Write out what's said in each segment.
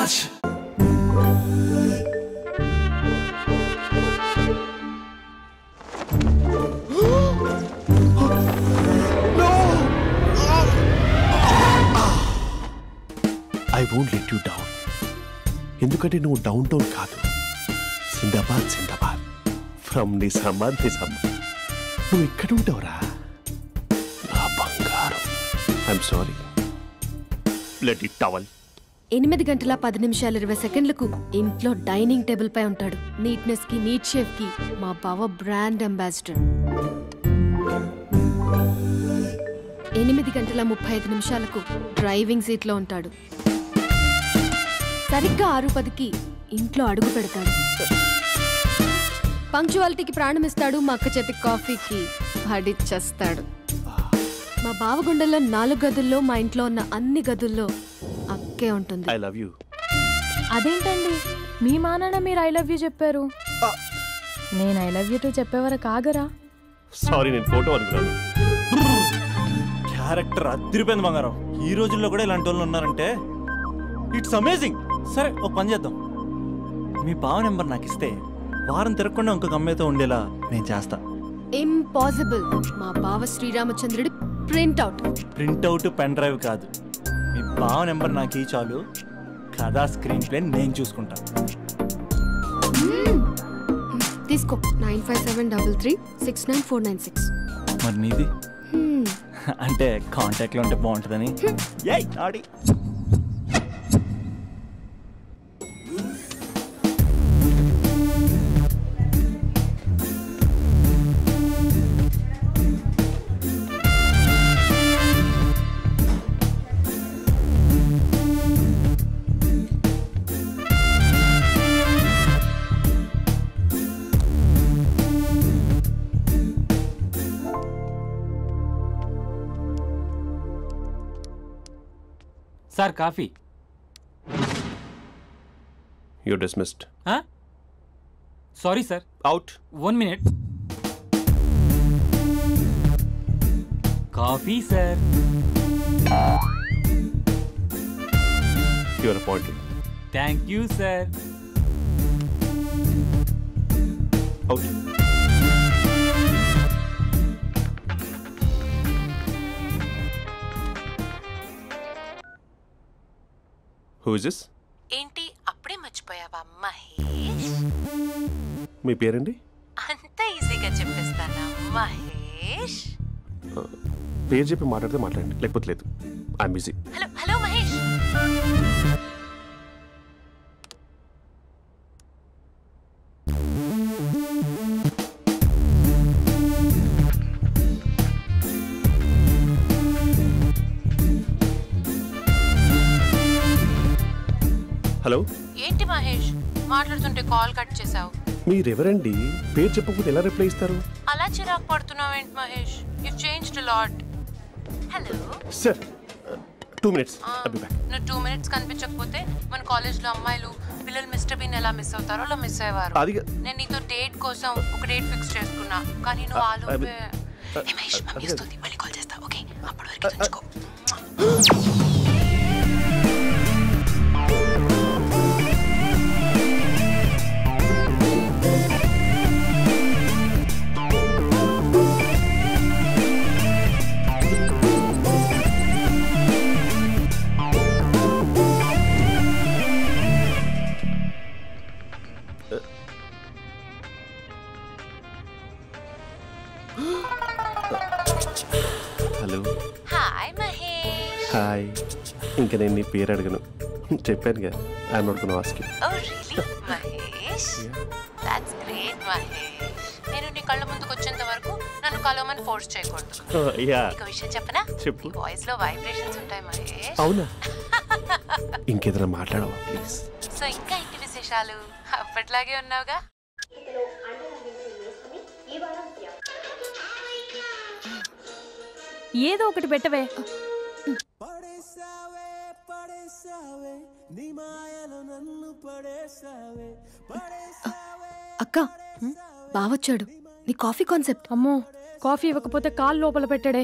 Raj. I won't let you down. ఎందుకంటే నువ్వు down town కాదు, జిందాబాద్ జిందాబాద్ ఫ్రమ్ నిజామాబాద్ నిజామాబాద్. నువ్వు ఇక్కడ ఉంటావురా నా బంగారం. I'm sorry. Let it towel. 8 గంటల 10 నిమిషాలు 20 సెకండ్లకు ఇంట్లో డైనింగ్ టేబుల్ పై ఉంటాడు. నీట్నెస్ కి నీట్ షెఫ్ కి మా బావ బ్రాండ్ అంబాసిడర్. 8 గంటల 35 నిమిషాలకు డ్రైవింగ్ సీట్ లో ఉంటాడు. సరిగ్గా 6:10కి ఇంట్లో అడుగు పెడతాడు. పంక్చువాలిటీకి ప్రాణమిస్తాడు. మా అక్క చేతి కాఫీకి పడిచ్చేస్తాడు. మా బావ గుండెల్లో 4 గదుల్లో మా ఇంట్లో ఉన్న అన్ని గదుల్లో అక్కే ఉంటుంది. I love you. అదేంటండి మీ మానాన్న మీరు ఐ లవ్ యూ చెప్పారు, నేను ఐ లవ్ యూ టు చెప్పేవరకు ఆగరా? సారీ, నేను ఫోటో అనుకున్నాను. క్యారెక్టర్ అదిరిపోయింది బంగారం. ఈ రోజుల్లో కూడా ఇలాంటి వాళ్ళు ఉన్నారంటే ఇట్స్ అమేజింగ్. సరే ఒక పని చేద్దాం, మీ బావ నెంబర్ నాకు ఇస్తే వారం తిరగకుండా ఇంకొక అమ్మాయితో ఉండేలా నేను చేస్తా. ఇంపాసిబుల్. మా బావ శ్రీరామచంద్రుడి ప్రింట్అవుట్. ప్రింట్అవుట్ పెన్ డ్రైవ్ కాదు, మీ బావ నెంబర్ నాకు ఈ చాలు. కథా స్క్రీన్ ప్లే నేను చూసుకుంటా. తీసుకో. 9573369496. మరి నీది? అంటే కాంటాక్ట్లో ఉంటే బాగుంటుందని. ఆడి sir coffee. You're dismissed. Sorry sir. Out. 1 minute. Coffee sir. You are appointed. Thank you sir. Out. Who is this? ఏంటి అప్పుడే మర్చిపోయావా మహేష్? మీ పేరండి? అంత ఈజీగా చెప్పేస్తానా మహేష్? పేరు చెప్పి మాట్లాడితే మాట్లాడండి, లేకపోతే లేదు. I'm busy. Hello hello Mahesh. Hello. ఏంటి మహేష్ మాట్లాడుతుంటే కాల్ కట్ చేసావు? మీరెవరండి? పేరు చెప్పకపోతే ఎలా రిప్లై ఇస్తారు? అలా చిరాకు పడుతున్నావు ఏంటి Mahesh? You changed a lot. Hello sir, 2 minutes. I'll be back. నువ్వు 2 minutes కనిపించకపోతే మన కాలేజ్లో అమ్మాయిలు పిల్లలు మిస్టర్ బీన్ ఎలా మిస్ అవుతారో అలా మిస్ అయ్యేవారు. నేను నీతో డేట్ కోసం ఒక డేట్ ఫిక్స్ చేసుకున్నా, కానీ నువ్వు ఆలోపే. మహేష్ మమ్మీ వస్తుంది, మళ్ళీ కాల్ చేస్తా. ఓకే, అప్పటి వరకు ఉంచుకో. హలో. హాయ్ మహేష్. హాయ్. ఇంకా నేను నీ పేరు అడగను, చెప్పానుగా. I'm not gonna ask you. Oh really Mahesh? That's great Mahesh. నేను నీ కళ్ళ ముందుకు వచ్చేంత వరకు నన్ను కలవమని ఫోర్స్ చేయకూడదు. నీకు విషయం చెప్పనా? చెప్పు. వాయిస్ లో వైబ్రేషన్స్ ఉంటాయి మహేష్. అవునా? ఇంకేదైనా మాట్లాడవా ప్లీజ్? సో ఇంకా ఇంటి విశేషాలు అప్పట్లాగే ఉన్నావుగా? ఏదో ఒకటి పెట్టవే. అక్క, బావొచ్చాడు. నీ కాఫీ కాన్సెప్ట్. అమ్మో, కాఫీ ఇవ్వకపోతే కాలు లోపల పెట్టాడే.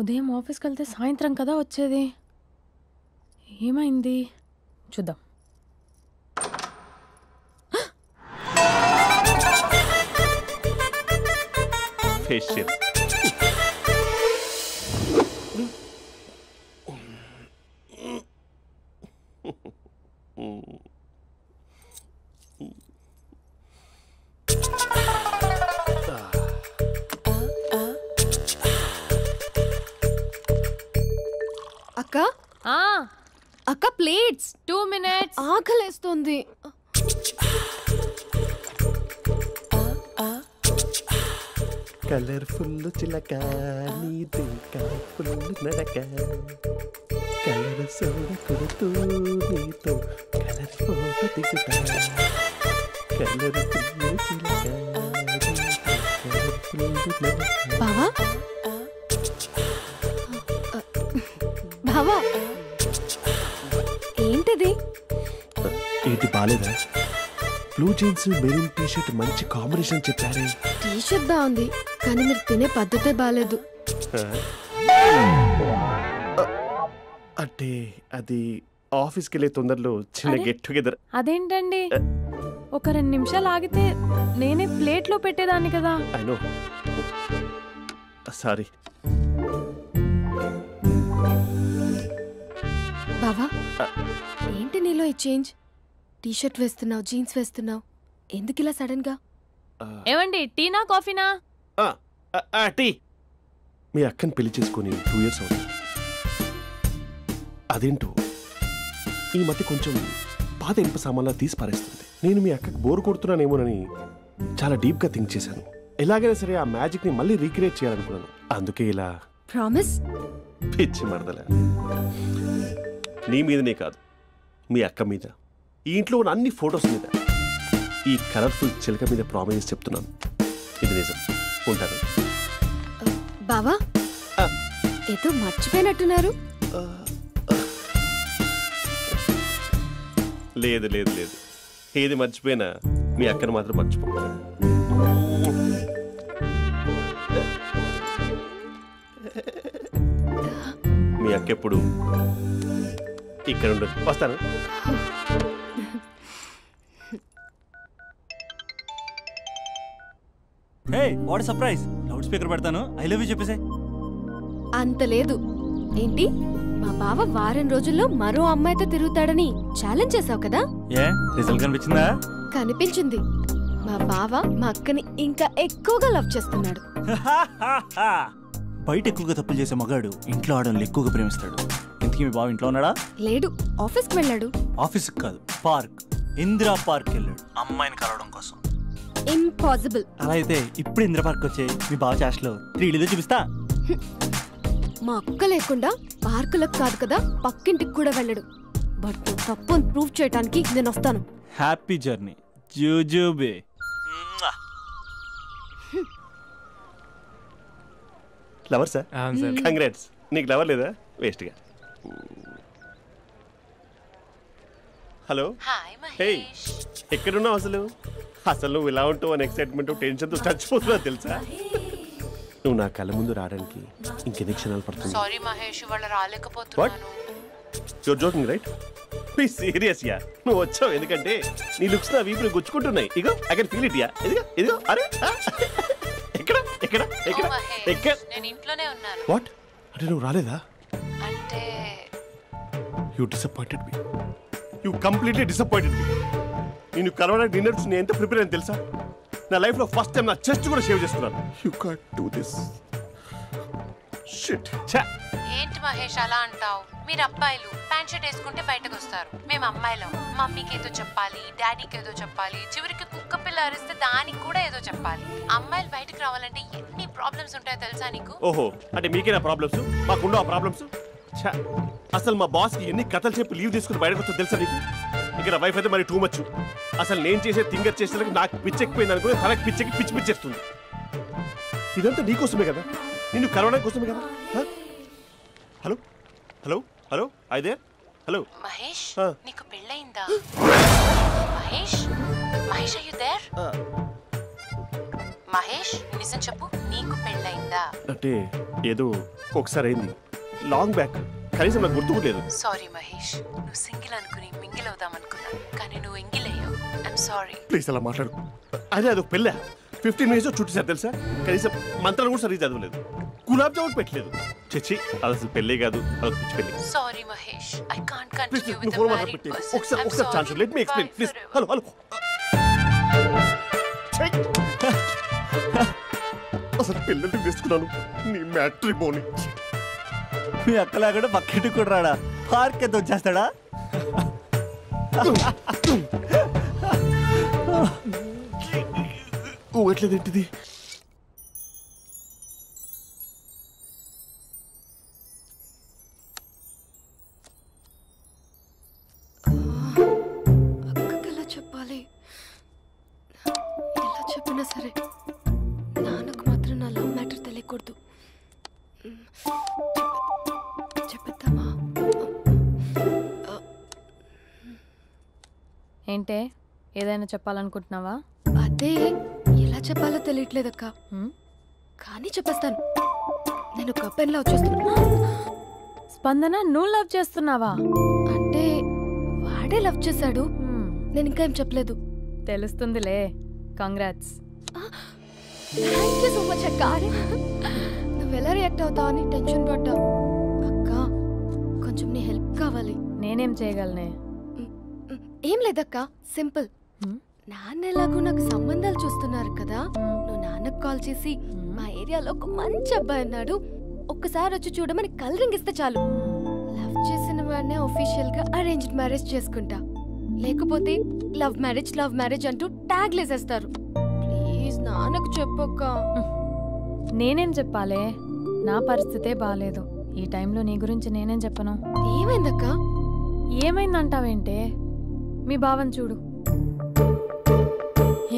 ఉదయం ఆఫీస్కి వెళ్తే సాయంత్రం కదా వచ్చేది. ఏమైంది చూద్దాం. ఫేషియల్ అక్క అక్క ప్లేట్స్ 2 minutes. ఆకలేస్తుంది. కలర్ఫుల్ చిలక నీది కలర్ఫుల్ నడక కలర్ సోడ కొడుతూ నీతో కలర్ ఫోటో దిగుతా కలర్ఫుల్ చిలక బావా బావా ఏంటిది? ఏంటి బాలేదా? Blue jeans maroon T shirt మంచి కాంబినేషన్ చెప్పారే. టీ షర్ట్ బాగుంది కానీ మీరు తినే పద్ధతే బాలేదు. అంటే అది ఆఫీస్కి వెళ్ళే తొందరలో చిన్న గెట్ టుగెదర్. అదేంటండి ఒక 2 నిమిషాలు ఆగితే నేనే ప్లేట్లో పెట్టేదాన్ని కదా. I know sorry. బావా ఏంటి నీలో ఈ చేంజ్? టీ షర్ట్ వేస్తున్నావు, జీన్స్ వేస్తున్నావు, ఎందుకు ఇలా సడన్ గా? ఏమండి టీనా కాఫీనా? టీ. మీ అక్కని పెళ్లి చేసుకుని 2 years అవుతుంది. అదేంటో ఈ మధ్య కొంచెం పాత ఇనుప సామాన్లా తీసి పారేస్తుంది. నేను మీ అక్కకి బోర్ కొడుతున్నానేమోనని చాలా డీప్ గా థింక్ చేశాను. ఎలాగైనా సరే ఆ మ్యాజిక్ ని మళ్ళీ రీక్రియేట్ చేయాలనుకున్నాను. అందుకే ఇలా. ప్రామిస్? పిచ్చి మరదల, నీ మీదనే కాదు మీ అక్క మీద, ఈ ఇంట్లో ఉన్న అన్ని ఫొటోస్ మీద, ఈ కలర్ఫుల్ చిలక మీద ప్రామిస్ చెప్తున్నాను. ఇది నిజం. ఉంటాను. బావా ఏదో మర్చిపోయినట్టున్నారు. లేదు లేదు లేదు, ఏది మర్చిపోయినా మీ అక్కను మాత్రం మర్చిపో. మీ అక్క ఎప్పుడు ఇక్కడ ఉండదు. వస్తాను. Hey what surprise. Loud speaker పెడతాను, ఐ లవ్ యూ చెప్పేసే. అంత లేదు. ఏంటి మా బావ వారం రోజుల్లో మరో అమ్మాయితో తిరుగుతాడని ఛాలెంజ్ చేసావు కదా? ఏ రిజల్ట్ కనిపించిందా? కనిపించింది. మా బావ మా అక్కని ఇంకా ఎక్కువగా లవ్ చేస్తున్నాడు. బయట ఎక్కువగా తప్పులు చేసే మగాడు ఇంట్లో ఆడవాళ్ళు ఎక్కువగా ప్రేమిస్తాడు. ఇంతకీ మీ బావ ఇంట్లో ఉన్నాడా? లేడు, ఆఫీస్కి వెళ్ళాడు. ఆఫీస్కి కాదు, పార్క్, ఇందిరా పార్క్ వెళ్ళాడు అమ్మాయిని కలవడం కోసం. ఇంపాసిబుల్. అలా అయితే ఇప్పుడు ఇందిరా పార్క్ వచ్చే మీ బావ చాష్లో 3Dలో చూపిస్తా. మా అక్క లేకుండా పార్కులకు కాదు కదా పక్కింటికి కూడా వెళ్ళడు. బట్ తప్పు ప్రూవ్ చేయడానికి నేను వస్తాను. హ్యాపీ జర్నీ జూజూబే. Lover sir? కంగ్రాట్స్. నీకు లవర్ లేదా? వేస్ట్గా. హలో. హే, ఎక్కడున్నావు అసలు? అసలు నువ్వు ఇలా ఉంటావు అని ఎక్సైట్మెంట్ టెన్షన్తో చచ్చిపోతున్నా తెలుసా? నువ్వు నా కళ్ళ ముందు రావడానికి ఇంకెన్ని క్షణాలు పడుతుంది? సారీ మహేష్, వాళ్ళు రాలేకపోతున్నాను. You're joking right? Be serious ya. నువ్వు వచ్చావు ఎందుకంటే నీ లుక్స్ నా వీపుని గుచ్చుకుంటున్నాయి. ఇగో I can feel it ya. ఇదిగో ఇదిగో. అరే ఎక్కడ ఎక్కడ ఎక్కడ ఎక్కడ? నేను ఇంట్లోనే ఉన్నాను. వాట్ అంటే నువ్వు రాలేదా? అంటే you disappointed me. You completely disappointed me. నేను కరోనా డిన్నర్స్ నేను ఎంత ప్రిపేర్ అని తెలుసా? నా లైఫ్ లో ఫస్ట్ టైం నా చెస్ట్ కూడా షేవ్ చేసుకున్నాను. You can't do this. Shit. ఏంటి మహేష్ అలా అంటావు? మీరు అబ్బాయిలు ప్యాంట్ షర్ట్ వేసుకుంటే బయటకు వస్తారు. మేము అమ్మాయిలం మమ్మీకి ఏదో చెప్పాలి, డాడీకి ఏదో చెప్పాలి, చివరికి కుక్క పిల్ల అరిస్తే దానికి కూడా ఏదో చెప్పాలి. అమ్మాయిలు బయటకు రావాలంటే ఎన్ని ప్రాబ్లమ్స్ ఉంటాయో తెలుసా నీకు? ఓహో, అంటే మీకేనా ప్రాబ్లమ్స్? మాకుండవు ఆ ప్రాబ్లమ్స్? అసలు మా బాస్కి ఎన్ని కథలు చెప్పి లీవ్ తీసుకుని బయటకు వస్తుందో తెలుసా నీకు? ఇక్కడ వైఫ్ అయితే మరి టూ మచ్. అసలు నేను చేసే థింగర్ చేసేందుకు నాకు పిచ్చెక్కిపోయింది అనుకుని తనకి పిచ్చెక్కి పిచ్చి పిచ్చేస్తుంది. ఇదంతా నీకోసమే కదా, నిన్ను కరోనా కోసమే కదా. హలో హలో హలో అయితే హలో మహేష్, నీకు పెళ్ళయిందా? Mahesh, Mahesh are you there? Mahesh నిజం చెప్పు, నీకు పెళ్ళైందా? అంటే ఏదో ఒకసారి అయింది, లాంగ్ బ్యాక్, కనీసం నాకు గుర్తు లేదు. సారీ మహేష్, నువ్వు సింగిల్ అనుకుని మింగిల్ అవుదాం అనుకున్నా, కానీ నువ్వు ఎంగిల్ అయ్యావు. I'm sorry. ప్లీజ్ అలా మాట్లాడు. అదే అదొక పెళ్ళ 15 మినిట్స్ చుట్టేసారు తెలుసా. కనీసం మంత్రాలు కూడా సరిగ్గా చదవలేదు, గులాబ్ జామున్ పెట్టలేదు. చచ్చి అది అసలు పెళ్ళే కాదు, అదొక పిచ్చి పెళ్ళి. Sorry Mahesh, I can't please continue with నువ్వు ద ఫోన్ మ్యారీడ్ మాట్లాడి పర్సన్. ఒకసారి chance let me explain please. Hello hello అసలు పిల్లల్ని తీసుకున్నాను నీ మ్యాట్రిమోని. మీ అక్కలా కూడా పక్కింటి కూడా రాడా, పార్క్ ఎంత వచ్చేస్తాడా? ఊగట్లేదేంటిది? అక్కకి ఎలా చెప్పాలి? ఎలా చెప్పినా సరే నాన్నకు మాత్రం నా లవ్ మ్యాటర్ తెలియకూడదు. చెప్పేద్దామా? ఏంటే ఏదైనా చెప్పాలనుకుంటున్నావా? అదే ఎలా చెప్పాలో తెలియట్లేదక్క, కానీ చెప్పేస్తాను. నేను ఒక అబ్బాయిని లవ్ చేస్తున్నా. స్పందన, నువ్వు లవ్ చేస్తున్నావా? అంటే వాడే లవ్ చేశాడు, నేను ఇంకా ఏం చెప్పలేదు. తెలుస్తుందిలే. Congrats. Thank you so much అక్క. నువ్వు ఎలా రియాక్ట్ అవుతావు అని టెన్షన్ పడ్డావు. అక్క కొంచెం నీ హెల్ప్ కావాలి. నేనేం చేయగలనే? ఏం లేదక్క, సింపుల్. నాన్న ఎలాగో నాకు సంబంధాలు చూస్తున్నారు కదా, నువ్వు నాన్నకు కాల్ చేసి మా ఏరియాలో ఒక మంచి అబ్బాయి అన్నాడు, ఒక్కసారి వచ్చి చూడమని కలరింగ్ ఇస్తే చాలు. లవ్ చేసిన వాడినే ఒఫీషియల్ గా అరేంజ్డ్ మ్యారేజ్ చేసుకుంటా. లేకపోతే లవ్ మ్యారేజ్ అంటూ ట్యాగ్ లేసేస్తారు. ప్లీజ్ నాన్నకు చెప్పక్క. నేనేం చెప్పాలే? నా పరిస్థితే బాలేదు. ఈ టైంలో నీ గురించి నేనేం చెప్పను. ఏమైందక్క? ఏమైందంటావేంటే? మీ బావని చూడు,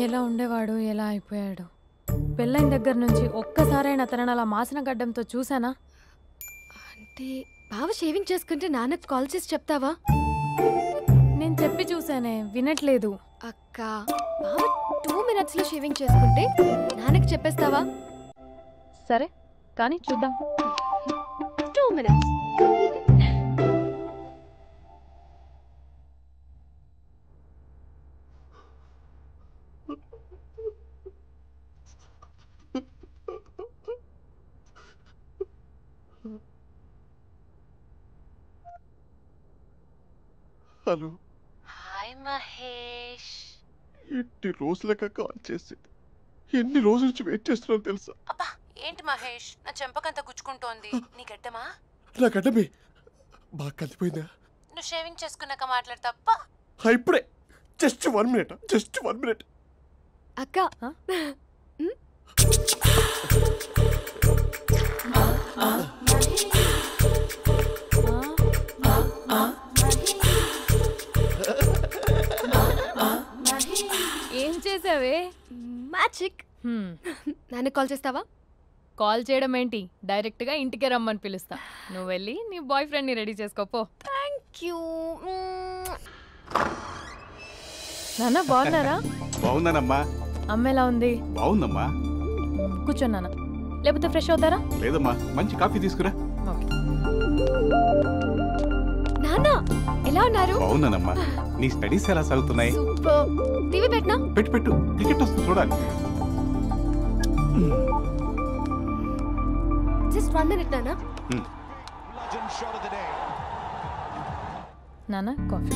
ఎలా ఉండేవాడు, ఎలా అయిపోయాడు. పెళ్ళైన దగ్గర నుంచి ఒక్కసారైనా తనని అలా మాసిన గడ్డంతో చూసానా? అంటే బావ షేవింగ్ చేసుకుంటే నాన్నకు కాల్ చేసి చెప్తావా? నేను చెప్పి చూసానే, వినట్లేదు. అక్క బావ 2 minutes లో షేవింగ్ చేసుకుంటే నాన్నకి చెప్పేస్తావా? సరే కానీ చూద్దాం. 2 minutes. హలో. హాయ్ మహేష్. ఎన్ని రోజులక కాల్ చేసింది, ఎన్ని రోజుల నుంచి వెయిట్ చేస్తున్నాను తెలుసా? అబ్బా ఏంటి మహేష్, నా చెంపకంత గుచ్చుకుంటోంది. నీ గడ్డమా? నా గడ్డమే బాగా కలిపోయిందా? నువ్వు షేవింగ్ చేసుకున్నాక మాట్లాడు తప్ప. ఇప్పుడే జస్ట్ 1 minute. అక్క ఏం చేసావే? మ్యాజిక్. నాన్న కాల్ చేస్తావా? కాల్ చేయడం ఏంటి, డైరెక్ట్ గా ఇంటికే రమ్మని పిలుస్తా. నువ్వు వెళ్ళి నీ బాయ్ ఫ్రెండ్ ని రెడీ చేసుకోపో. Thank you. నాన్న బాగున్నారా? బాగున్నానమ్మా. అమ్మ ఎలా ఉంది? బాగుందమ్మా. కూర్చోన్నానా, లేకపోతే ఫ్రెష్ అవుతారా? లేదమ్మా, మంచి కాఫీ తీసుకురా. నాన్న ఎలా ఉన్నారు? బాగున్నానమ్మా. నీ స్టడీస్ ఎలా సాగుతున్నాయి? సూపర్. టీవీ పెట్టనా? పెట్టు, క్రికెట్ వస్తుంది చూడాలి. జస్ట్ 1 minute నాన్న. నాన్న కాఫీ.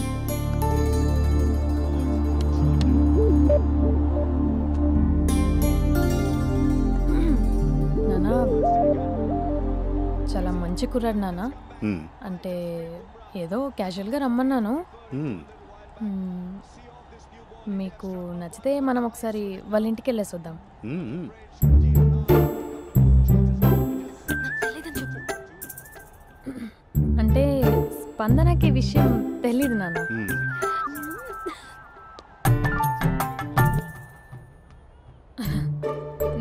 నాన్న చాలా మంచి కుర్రాడు నాన్న. అంటే ఏదో క్యాజువల్గా రమ్మన్నాను. మీకు నచ్చితే మనం ఒకసారి వాళ్ళ ఇంటికి వెళ్ళేసి వద్దాం. అంటే స్పందనకి విషయం తెలీదు నాన్న.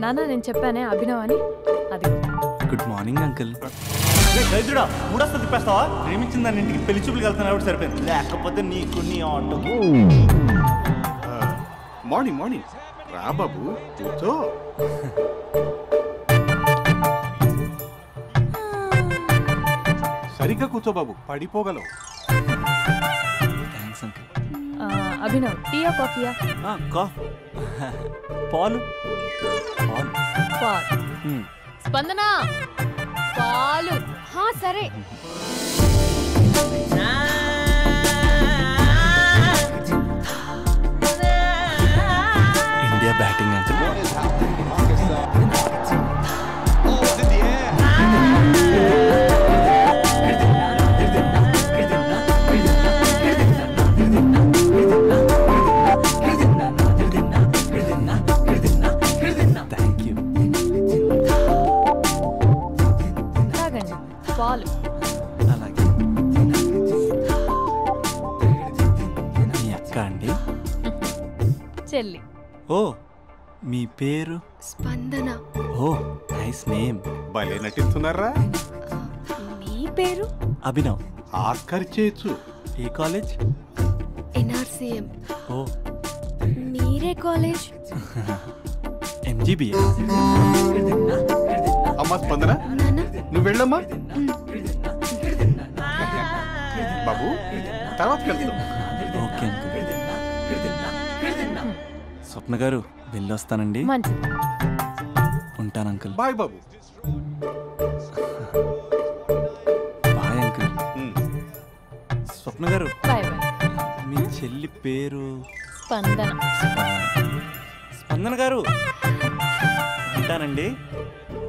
నాన్న నేను చెప్పానే అభినవ్ అని, అది. Good morning uncle. రైతుడా మూడొస్తా తిప్పేస్తావా? ప్రేమించిన దాని ఇంటికి పెళ్లి చూపులు వెళ్తున్నా సరిపోయింది, లేకపోతే నీకు నీ ఆటో. మార్నింగ్ రా బాబు కూర్చో. సరిగ్గా కూర్చో బాబు, పడిపోగలవు. Thanks uncle. అభినవ్, టీయా కాఫీయా? పాలు పాలు. పాలు. స్పందన, పాలు. సరే. India batting uncle. Thank you. తాగండి పాలు. అలాగే. మీ అక్క అండి? చెల్లి. ఓ, మీ పేరు? స్పందన. ఓ, నైస్ నేమ్. భలే నటిస్తున్నారా? మీ పేరు? అభినవ్. ఆస్కర్ చేయొచ్చు. ఏ కాలేజ్? NRCM. ఓ, మీరే కాలేజ్? MGBA. అమ్మా స్పందన, నువ్వు వెళ్ళమ్మా. బాబు తర్వాత వెళ్తాం. Okay uncle. స్వప్న గారు వెళ్ళొస్తానండి. మంచిది. ఉంటాను అంకుల్. బాయ్ బాబు. Bye uncle. Swapna garu, bye bye. మీ చెల్లి పేరు? స్పందన. స్పందన గారు, ఉంటానండి.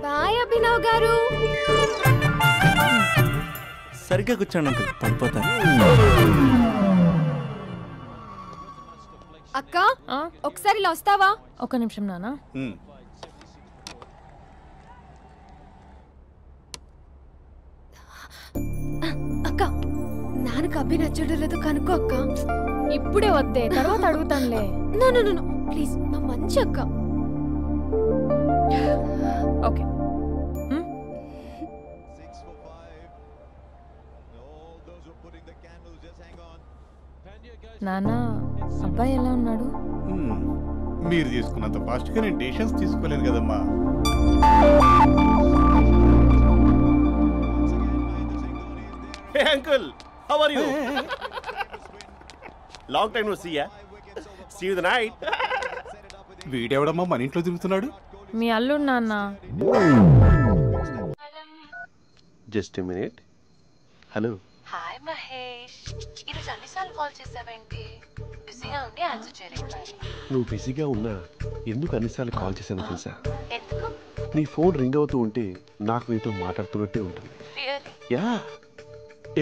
బాయ్ అభినవ్ గారు. సరిగ్గా కూర్చోండి అంకుల్, పడిపోతాను. అక్క, ఒకసారి ఇలా వస్తావా? ఒక నిమిషం నాన్న. అక్క, నాన్నకు అభి నచ్చడం లేదో కనుక్కో అక్క. ఇప్పుడే వద్దే, తర్వాత అడుగుతానులే. నో ప్లీజ్, మా మంచి అక్క. ఓకే. నాన్న, అబ్బాయి ఎలా ఉన్నాడు? మీరు తీసుకున్నంత ఫాస్ట్గా నేను డెసిషన్స్ తీసుకోలేను కదమ్మా. Hey uncle, how are you? Long time no see ya. See you the night. వీడెవడమ్మా మన ఇంట్లో తిరుగుతున్నాడు? మీ అల్లుడు నాన్న. Just a minute. Hello. Hi Mahesh, ఈరోజు అన్నిసార్లు కాల్ చేసావేంటి? బిజీగా ఉండి ఆన్సర్ చేయలేదు. నువ్వు బిజీగా ఉన్నా ఎందుకు అన్నిసార్లు కాల్ చేశాను తెలుసా? ఎందుకు? నీ ఫోన్ రింగ్ అవుతూ ఉంటే నాకు నీతో మాట్లాడుతున్నట్టే ఉంటుంది. రియల్లీ? యా,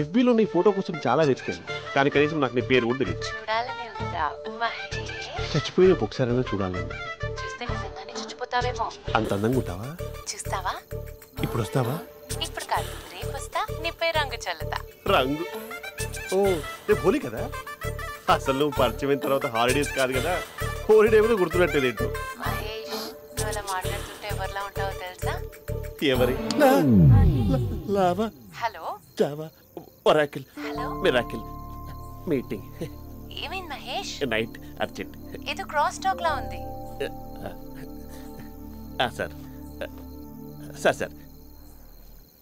FBలో నీ ఫోటో కోసం చాలా వెతికాను, కానీ కనీసం నాకు నీ పేరు కూడా తెలియదు. చూడాలని ఉందా మహేష్? చచ్చిపోయిన ఒకసారైనా చూడాలని. చూస్తే నిజంగానే చచ్చిపోతావేమో. అంత అందంగా ఉంటావా? చూస్తావా? ఇప్పుడు వస్తావా? ఇప్పుడు కాదు, రేపు వస్తా, నీపై రంగు చల్లుతా. రంగు? ఓ, రేపు హోలీ కదా. అసలు నువ్వు పరిచయం తర్వాత హాలిడేస్ కాదు కదా, హోలిడే కూడా గుర్తున్నట్టేది ఏంటో. మహేష్, నువ్వు అలా మాట్లాడుతుంటే ఎవరిలా ఉంటావో తెలుసా? ఎవరి? Lava, hello, Java, Oracle, hello, miracle, meeting, ఏమైంది మహేష్? Night, urgent. ఏదో క్రాస్ టాక్ లా ఉంది. Sir sir sir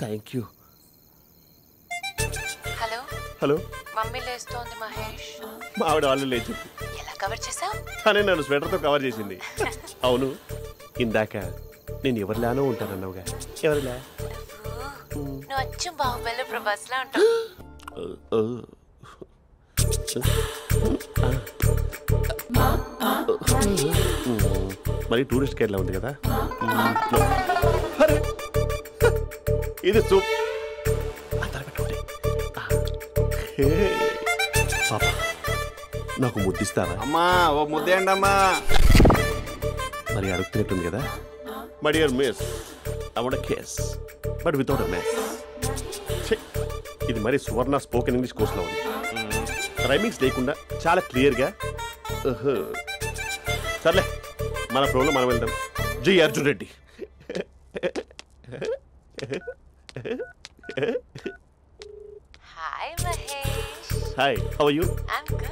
thank you. Hello hello, mummy లేస్తోంది మహేష్. మా ఆవిడ వాళ్ళు లేచి ఎలా కవర్ చేసావు? తనే నన్ను స్వెటర్తో కవర్ చేసింది. అవును, ఇందాక నేను ఎవరిలానో ఉంటానన్నావుగా, ఎవరిలా? నువ్వు అచ్చం బాహుబలి ప్రభాస్ లా ఉంటావు. మరి టూరిస్ట్ కేరళ ఉంది కదా. ఇది సూప్. పాప, నాకు ముద్దిస్తావా? అమ్మా ఓ ముద్దేయండి అమ్మా. మరి అడుగుతున్నట్టుంది కదా. My dear miss, I want kiss but without a mess. ఇది మరి సువర్ణ స్పోకెన్ ఇంగ్లీష్ కోర్సులో ఉంది. రైమింగ్స్ లేకుండా చాలా క్లియర్గా. సర్లే, మన ప్రోలో మనం వెళ్దాం. Jai Arjun Reddy. Hi Mahesh. Hi, how are you? I'm good.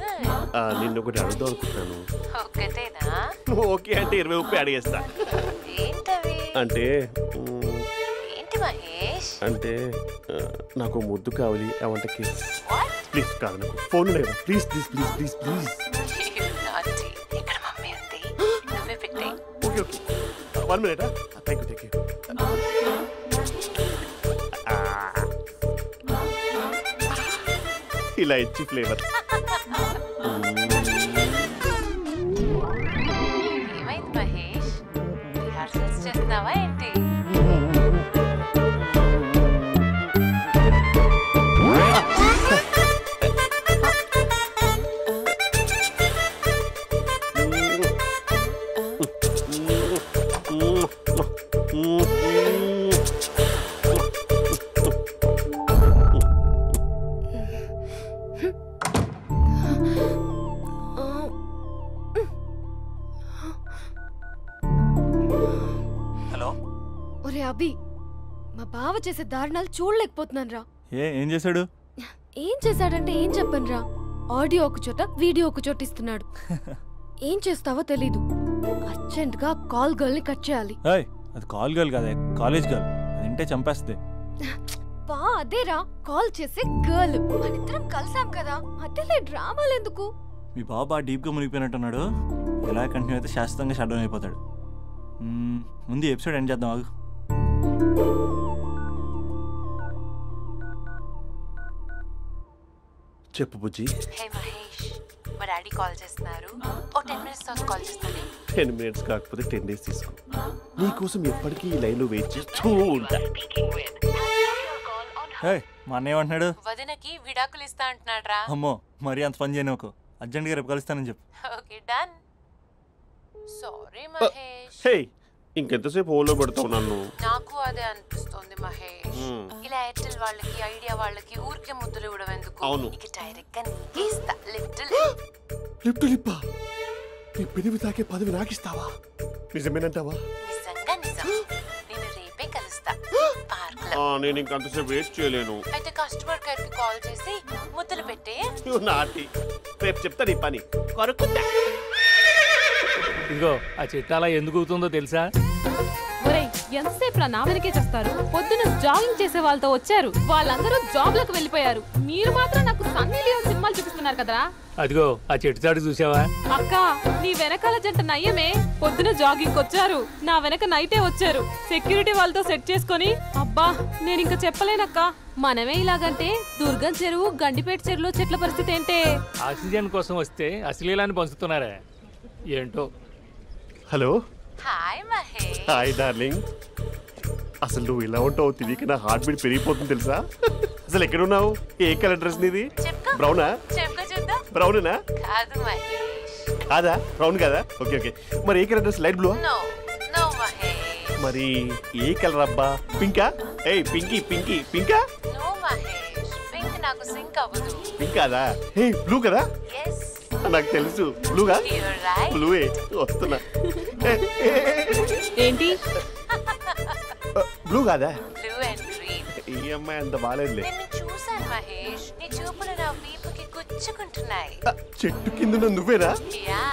నిన్ను ఒకటి అడుగుదాం అనుకుంటున్నాను. ఒకటేనా? నువ్వు ఓకే అంటే 20 రూపాయలు అడిగేస్తా. అంటే అంటే నాకు ముద్దు కావాలి అవంటకి. ప్లీజ్ కాదు నాకు ఫోన్ లేదా please please please please please. Okay okay 1 minute. Thank you thank you. ఇలా ఇచ్చి ఫ్లేవర్. ఏమైంది మహేష్, రిహార్సల్స్ చేస్తున్నావా ఏంటి? ఒరే అభి, మా బావ చేసే దారుణాలు చూడలేకపోతున్నాను రా. ఏం చేశాడు? ఏం చేశాడంటే ఏం చెప్పను రా. ఆడియో ఒక చోట వీడియో ఒక చోట ఇస్తున్నాడు. ఏం చేస్తావో తెలీదు. అర్జెంట్ గా కాల్ గర్ల్ ని కట్ చేయాలి. అది కాల్ గర్ల్ కాదే, కాలేజ్ గర్ల్. అది వింటే చంపేస్తుంది. బా అదేరా, కాల్ చేసే గర్ల్. మనిద్దరం కలిసాం కదా, మధ్యలో డ్రామాలు ఎందుకు? మీ బాబా డీప్ గా మునిగిపోయినట్టున్నాడు. ఎలా కంటిన్యూ అయితే శాశ్వతంగా షట్ డౌన్ అయిపోతాడు. ముందు ఎపిసోడ్ ఎండ్ చేద్దాం. ఆగు. చెప్పు బుజ్జి. హే మహేష్, మా డాడీ కాల్ చేస్తున్నారు. ఓ 10 minutes తర్వాత కాల్ చేస్తాను. 10 minutes కాకపోతే 10 days తీసుకో. నీకోసం ఎప్పటికీ ఈ లైన్లో వెయిట్ చేస్తూ ఉంటా. మా అన్న ఏమంటున్నాడు? వదినకి విడాకులు ఇస్తా అంటున్నాడు రా. అమ్మో, మరీ అంత పని చేయను. ఒక అర్జెంట్గా రేపు కలుస్తానని చెప్పు. Okay done. సారీ మహేష్. హే, ఇంకెంతసేపు హోల్లో పెడతావు నన్ను? నాకు అదే అనిపిస్తుంది మహేష్. ఇలా ఎయిర్టెల్ వాళ్ళకి, ఐడియా వాళ్ళకి ఊరికే ముద్దులు ఇవ్వడం ఎందుకు? ఇక డైరెక్ట్ గా నీకే ఇస్తా. లిప్ టు లిప్పా? నీ పెదవి తాకే పదవి నాకిస్తావా? నిజమేనంటావా? నిజంగా నిజం. నేను రేపే కలుస్తా పార్క్ లో. నేను ఇంకంతసేపు వెయిట్ చేయలేను. అయితే కస్టమర్ కేర్ కి కాల్ చేసి ముద్దులు పెట్టే. నాటి రేపు చెప్తా నీ పని. కొరుకుంటా. ఇదిగో ఆ చెట్టు అలా ఎందుకు అవుతుందో తెలుసా? ఎంతసేపు నా వెనకే చేస్తారు? పొద్దున జాగింగ్ చేసే వాళ్ళతో వచ్చారు, వాళ్ళందరూ జాబ్ లకు వెళ్ళిపోయారు. మీరు మాత్రం నాకు సన్నీ లియోన్ సినిమాలు చూపిస్తున్నారు కదరా. అదిగో ఆ చెట్టు చాటు చూసావా? అక్క, నీ వెనకాల జంట నయ్యమే. పొద్దున జాగింగ్ వచ్చారు, నా వెనక నైటే వచ్చారు. సెక్యూరిటీ వాళ్ళతో సెట్ చేసుకొని, అబ్బా నేను ఇంకా చెప్పలేనక్క. మనమే ఇలాగంటే దుర్గం చెరువు, గండిపేట చెరువులో చెట్ల పరిస్థితి ఏంటే? ఆక్సిజన్ కోసం వస్తే అశ్లీలాన్ని పంచుతున్నారా ఏంటో. Hello. Hi Mahesh. Hi darling. అసలు నువ్వు ఇలా ఉంటావు తెలియక నా హార్ట్ బీట్ పెరిగిపోతుంది తెలుసా? అసలు ఎక్కడున్నావు? ఏ కలర్ డ్రెస్ నీది? బ్రౌనా? బ్రౌనేనా? కాదు మహేష్. కాదా? బ్రౌన్ కాదా? Okay okay. మరి ఏ colour dress? Light blue? No no Mahesh. మరి ఏ కలర్ అబ్బా? పింకా? ఏయ్ పింకీ పింకీ పింకా? నో మహేష్, పింక్ నాకు సింక్ అవ్వదు. పింక్ కాదా? ఏయ్ బ్లూ కదా? yes. నాకు తెలుసు బ్లూగా. బ్లూవే వస్తున్నా. ఏంటి బ్లూ కాదా? Blue and green. ఈ అమ్మాయి అంత బాలేదులే. నిన్ను చూసాను మహేష్, నీ చూపులు నా వీపుకి గుచ్చుకుంటున్నాయి. చెట్టు కింద నువ్వేనా? Yeah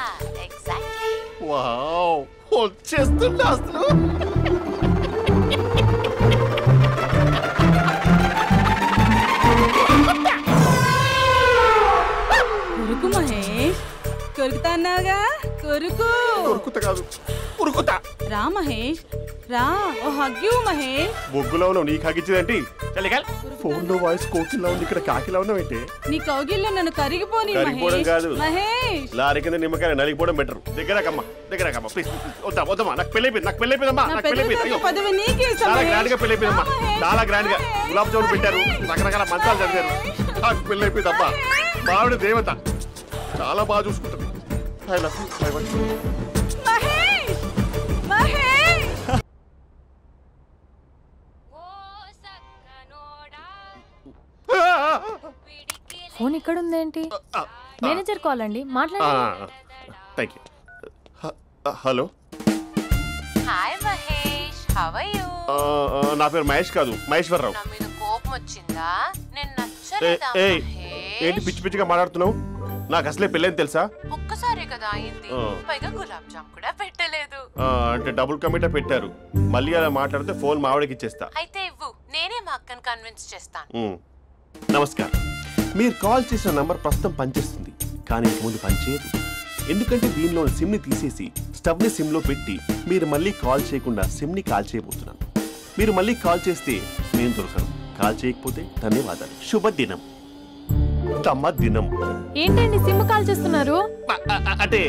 exactly. వావ్, వచ్చేస్తున్నా అసలు. కొరుకు మహేష్, కొరుకుతా అన్నావుగా, కొరుకు. కొరుకుతా కాదు, ఉరుకుతా. రా మహేష్ రా, ఓ హగ్గు మహేష్. బొగ్గులో ఉన్నావు, నీకు హగ్గిచ్చేదేంటి? ఫోన్ లో వాయిస్ కోకిలా ఉంది, ఇక్కడ కాకిలా ఉన్నావేంటి? నీ కౌగిల్లో నన్ను కరిగిపోని కాదు మహేష్. లారీ కింద నిమ్మకాయ నలిగిపోవడం బెటర్. దగ్గరకమ్మా దగ్గరకమ్మా ప్లీజ్. వద్దమ్మా, నాకు పెళ్ళైపోయింది, నాకు పెళ్ళైపోయిందమ్మా, నాకు పెళ్ళైపోయింది. పదవి నీకే ఇస్తా. చాలా గ్రాండ్ గా పెళ్ళైపోయిందమ్మా, చాలా గ్రాండ్ గా. గులాబ్ జామున్ పెట్టారు, రకరకాల మంచాలు చదివారు. నాకు పెళ్ళైపోయిందమ్మా. మావిడ దేవత, చాలా బాగా చూసుకుంటుంది. I love you. Mahesh Mahesh. Phone ఇక్కడ ఉందేంటి? మేనేజర్ కాల్ అండి, మాట్లాడండి. Thank you. Hello. Hi Mahesh, how are you? నా పేరు మహేష్ కాదు, మహేశ్వరరావు. నా మీద కోపం వచ్చిందా? నేను నచ్చలేదా మహేష్? ఏంటి పిచ్చి పిచ్చిగా మాట్లాడుతున్నావు? నాకు అసలే పెళ్ళని తెలుసా? ఒక్కసారి రోజే కదా అయింది, పైగా గులాబ్ జామ్ కూడా పెట్టలేదు. అంటే డబుల్ కమిటా పెట్టారు. మళ్ళీ అలా మాట్లాడితే ఫోన్ మావిడకి ఇచ్చేస్తా. అయితే ఇవ్వు, నేనే మా అక్కని కన్విన్స్ చేస్తాను. నమస్కారం. మీరు కాల్ చేసిన నంబర్ ప్రస్తుతం పనిచేస్తుంది, కానీ ఇంక ముందు పనిచేయదు. ఎందుకంటే దీనిలో సిమ్ని తీసేసి స్టవ్ని సిమ్లో పెట్టి మీరు మళ్ళీ కాల్ చేయకుండా సిమ్ని కాల్ చేయబోతున్నాను. మీరు మళ్ళీ కాల్ చేస్తే నేను దొరకను, కాల్ చేయకపోతే ధన్యవాదాలు. శుభదినం. తమ దినం. ఏంటండి సిమ్ కాల్ చేస్తున్నారు? అంటే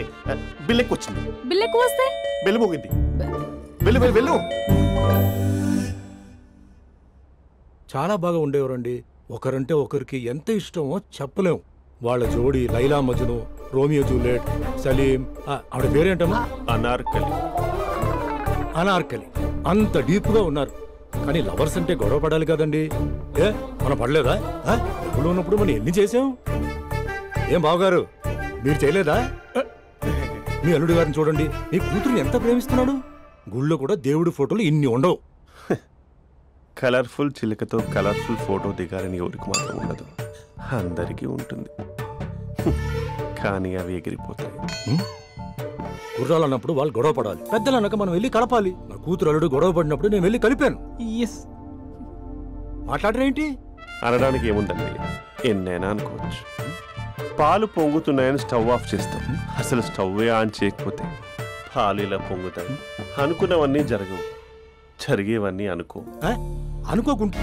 బిల్ ఎక్కువ వచ్చింది. బిల్ ఎక్కువ వస్తే బెల్లు మోగింది. వెళ్ళు వెళ్ళు వెళ్ళు. చాలా బాగా ఉండేవారండి. ఒకరంటే ఒకరికి ఎంత ఇష్టమో చెప్పలేం. వాళ్ళ జోడి లైలా మజ్ను, రోమియో జూలియట్, సలీం, ఆవిడ పేరేంటమ్మా? అనార్కలి. అనార్కలి. అంత డీప్ గా ఉన్నారు. కానీ లవర్స్ అంటే గొడవ పడాలి కదండి. మనం పడలేదా? డబ్బులు ఉన్నప్పుడు మనం ఎన్ని చేసాం? ఏం బావగారు, మీరు చేయలేదా? మీ అల్లుడి గారిని చూడండి, మీ కూతురుని ఎంత ప్రేమిస్తున్నాడు. గుళ్ళో కూడా దేవుడి ఫోటోలు ఇన్ని ఉండవు. కలర్ఫుల్ చిలుకతో కలర్ఫుల్ ఫోటో దిగాలని ఎవరికి మాత్రం ఉండదు, అందరికీ ఉంటుంది. కానీ అవి ఎగిరిపోతాయి. గుర్రాలు అన్నప్పుడు వాళ్ళు గొడవ పడాలి, పెద్దలు అన్నాక మనం వెళ్ళి కలపాలి. నా కూతురు అల్లుడు గొడవ పడినప్పుడు నేను వెళ్ళి కలిపాను. మాట్లాడరేంటి? అనడానికి ఏముందండి, ఎన్నైనా అనుకోవచ్చు. పాలు పొంగుతున్నాయని స్టవ్ ఆఫ్ చేస్తాం. అసలు స్టవ్వే ఆన్ చేయకపోతే పాలు ఇలా పొంగుతాయి. అనుకున్నవన్నీ జరగవు, జరిగేవన్నీ అనుకోకుండా